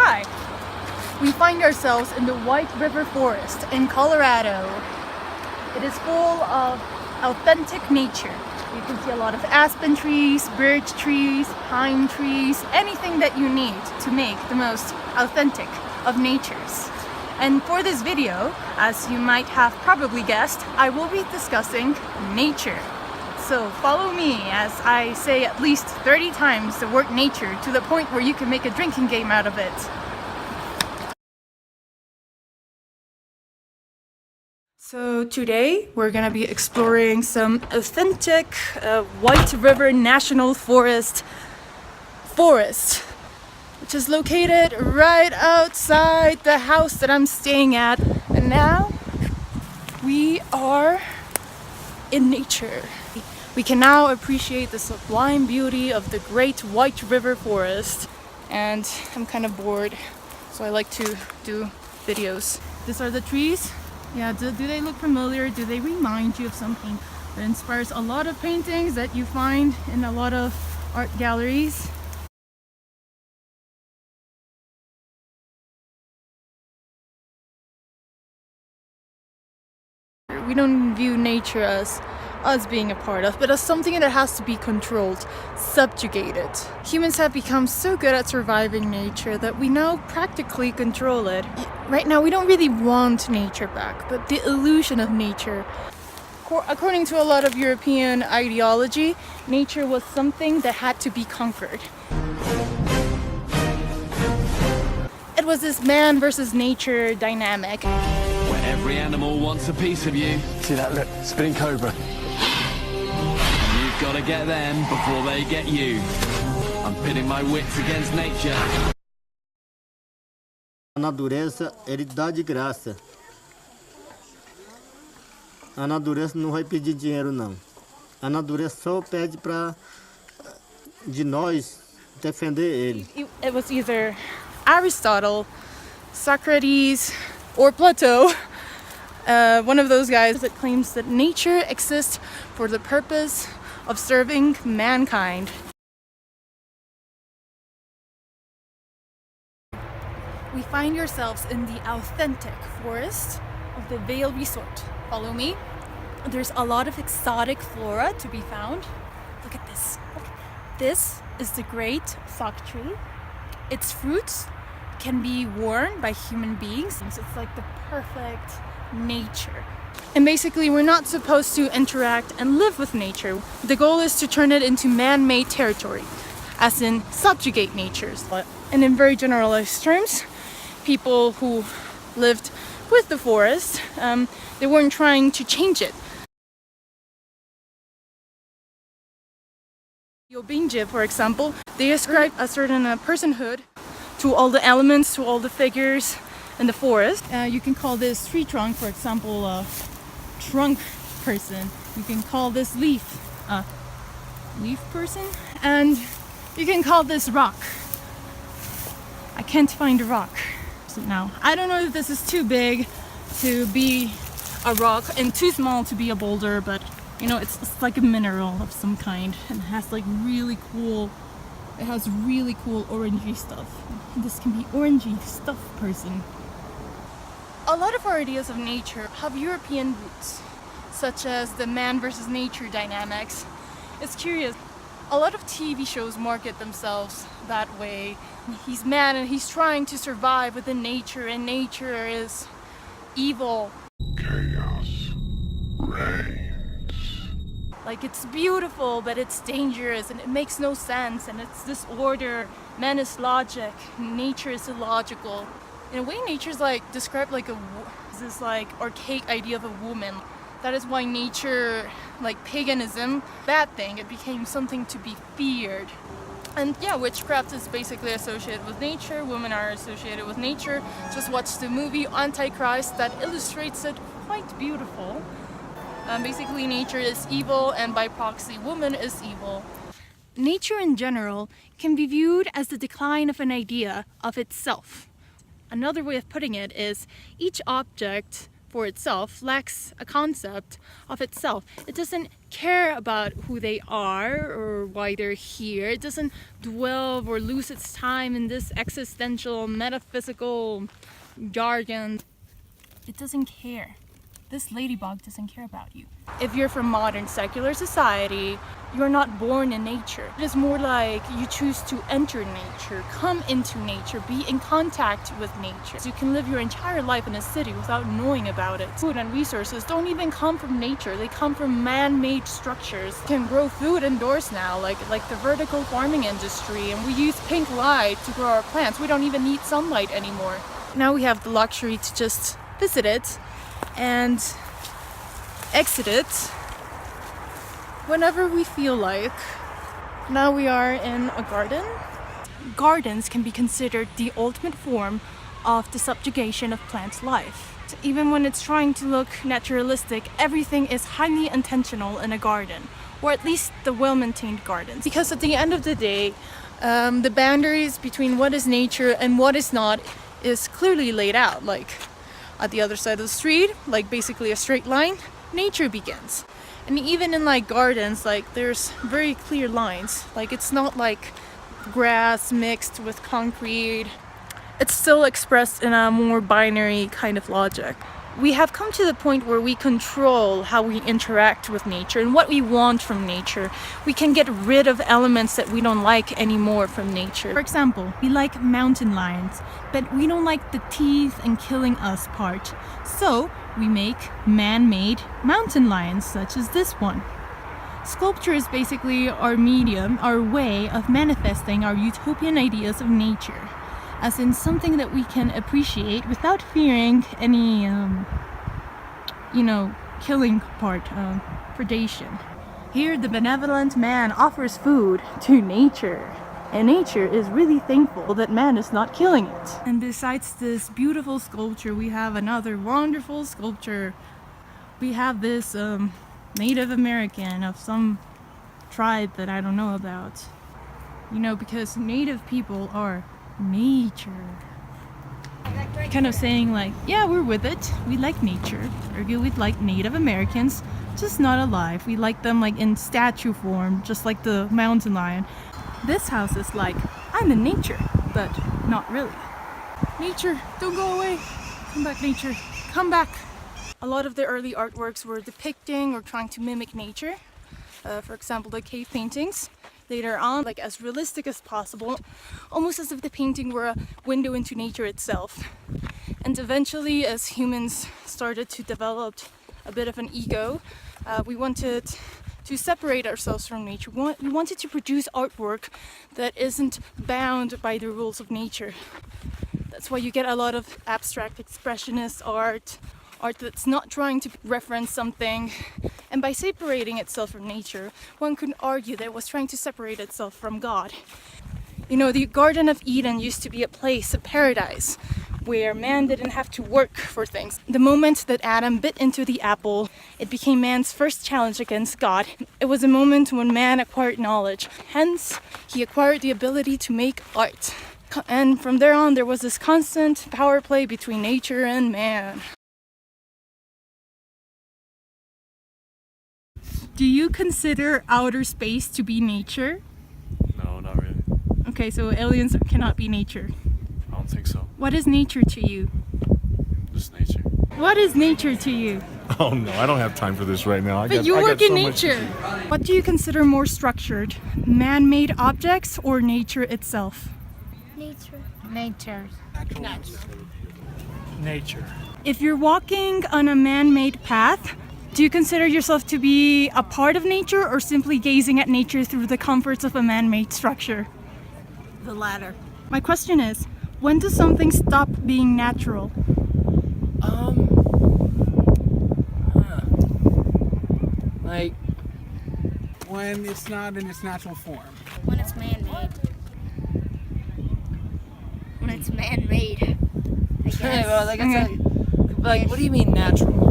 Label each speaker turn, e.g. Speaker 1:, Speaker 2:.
Speaker 1: Hi! We find ourselves in the White River Forest in Colorado. It is full of authentic nature. You can see a lot of aspen trees, birch trees, pine trees, anything that you need to make the most authentic of natures. And for this video, as you might have probably guessed, I will be discussing nature. So follow me as I say at least 30 times the word nature to the point where you can make a drinking game out of it. So today we're gonna be exploring some authentic White River National Forest, which is located right outside the house that I'm staying at. And now we are in nature. We can now appreciate the sublime beauty of the great White River Forest. And I'm kind of bored, so I like to do videos. These are the trees. Yeah, do they look familiar? Do they remind you of something that inspires a lot of paintings that you find in a lot of art galleries? We don't view nature as us being a part of, but as something that has to be controlled, subjugated. Humans have become so good at surviving nature that we now practically control it. Right now we don't really want nature back, but the illusion of nature. According to a lot of European ideology, nature was something that had to be conquered. It was this man versus nature dynamic.
Speaker 2: Where every animal wants a piece of you.
Speaker 3: See that, look, spinning cobra.
Speaker 2: You've got to get them before they get you. I'm pitting my wits against nature.
Speaker 4: A natureza, ele dá de graça. A natureza não vai pedir dinheiro, não. A natureza só pede de nós defender ele.
Speaker 1: It was either Aristotle, Socrates, or Plato, one of those guys that claims that nature exists for the purpose of serving mankind. We find ourselves in the authentic forest of the Vail Resort. Follow me. There's a lot of exotic flora to be found. Look at this. This is the great sock tree. Its fruits can be worn by human beings. So it's like the perfect nature. And basically we're not supposed to interact and live with nature. The goal is to turn it into man-made territory, as in subjugate nature. And in very generalized terms, people who lived with the forest, they weren't trying to change it. Yobinje, for example, they ascribe a certain personhood to all the elements, to all the figures in the forest. You can call this tree trunk, for example, a trunk person. You can call this leaf a leaf person. And you can call this rock. I can't find a rock now. I don't know if this is too big to be a rock and too small to be a boulder, but you know, it's like a mineral of some kind and it has like really cool orangey stuff. This can be orangey stuff person. A lot of our ideas of nature have European roots, such as the man versus nature dynamics. It's curious, a lot of TV shows market themselves that way. He's man and he's trying to survive within nature, and nature is evil.
Speaker 5: Chaos reigns.
Speaker 1: Like, it's beautiful, but it's dangerous and it makes no sense, and it's disorder. Man is logic, nature is illogical. In a way, nature's like described like this like archaic idea of a woman. That is why nature, like paganism, bad thing, it became something to be feared. And yeah, witchcraft is basically associated with nature, women are associated with nature. Just watch the movie Antichrist, that illustrates it quite beautiful. Basically nature is evil, and by proxy woman is evil. Nature in general can be viewed as the decline of an idea of itself. Another way of putting it is each object for itself, lacks a concept of itself. It doesn't care about who they are or why they're here. It doesn't dwell or lose its time in this existential, metaphysical jargon. It doesn't care. This ladybug doesn't care about you. If you're from modern secular society, you're not born in nature. It is more like you choose to enter nature, come into nature, be in contact with nature. So you can live your entire life in a city without knowing about it. Food and resources don't even come from nature. They come from man-made structures. You can grow food indoors now, like the vertical farming industry, and we use pink light to grow our plants. We don't even need sunlight anymore. Now we have the luxury to just visit it and exit it whenever we feel like. Now we are in a garden. Gardens can be considered the ultimate form of the subjugation of plant life. Even when it's trying to look naturalistic, everything is highly intentional in a garden, or at least the well-maintained gardens. Because at the end of the day, the boundaries between what is nature and what is not is clearly laid out. Like at the other side of the street, like basically a straight line, nature begins. And even in like gardens, like there's very clear lines. Like it's not like grass mixed with concrete. It's still expressed in a more binary kind of logic. We have come to the point where we control how we interact with nature and what we want from nature. We can get rid of elements that we don't like anymore from nature. For example, we like mountain lions, but we don't like the teeth and killing us part. So we make man-made mountain lions, such as this one. Sculpture is basically our medium, our way of manifesting our utopian ideas of nature, as in something that we can appreciate without fearing any, killing part, predation. Here, the benevolent man offers food to nature, and nature is really thankful that man is not killing it. And besides this beautiful sculpture, we have another wonderful sculpture. We have this Native American of some tribe that I don't know about. Because Native people are nature. Kind of saying like, yeah, we're with it. We like nature. Ergo, we like Native Americans, just not alive. We like them like in statue form, just like the mountain lion. This house is like, I'm in nature, but not really. Nature, don't go away. Come back, nature. Come back. A lot of the early artworks were depicting or trying to mimic nature. For example, the cave paintings. Later on, like as realistic as possible, almost as if the painting were a window into nature itself. And eventually, as humans started to develop a bit of an ego, we wanted to separate ourselves from nature. We wanted to produce artwork that isn't bound by the rules of nature. That's why you get a lot of abstract expressionist art that's not trying to reference something. And by separating itself from nature, one could argue that it was trying to separate itself from God. The Garden of Eden used to be a place, a paradise, where man didn't have to work for things. The moment that Adam bit into the apple, it became man's first challenge against God. It was a moment when man acquired knowledge. Hence, he acquired the ability to make art. And from there on, there was this constant power play between nature and man. Do you consider outer space to be nature?
Speaker 3: No, not really.
Speaker 1: Okay, so aliens cannot be nature.
Speaker 3: I don't think so.
Speaker 1: What is nature to you?
Speaker 3: Just nature.
Speaker 1: What is nature to you?
Speaker 3: Oh no, I don't have time for this right now.
Speaker 1: But you work in nature. What do you consider more structured? Man-made objects or nature itself?
Speaker 6: Nature.
Speaker 7: Nature.
Speaker 1: If you're walking on a man-made path, do you consider yourself to be a part of nature or simply gazing at nature through the comforts of a man-made structure?
Speaker 6: The latter.
Speaker 1: My question is, when does something stop being natural?
Speaker 7: Like when it's not in its natural form.
Speaker 6: When it's man-made. When it's man-made, I guess.
Speaker 8: Well, like, what do you mean natural?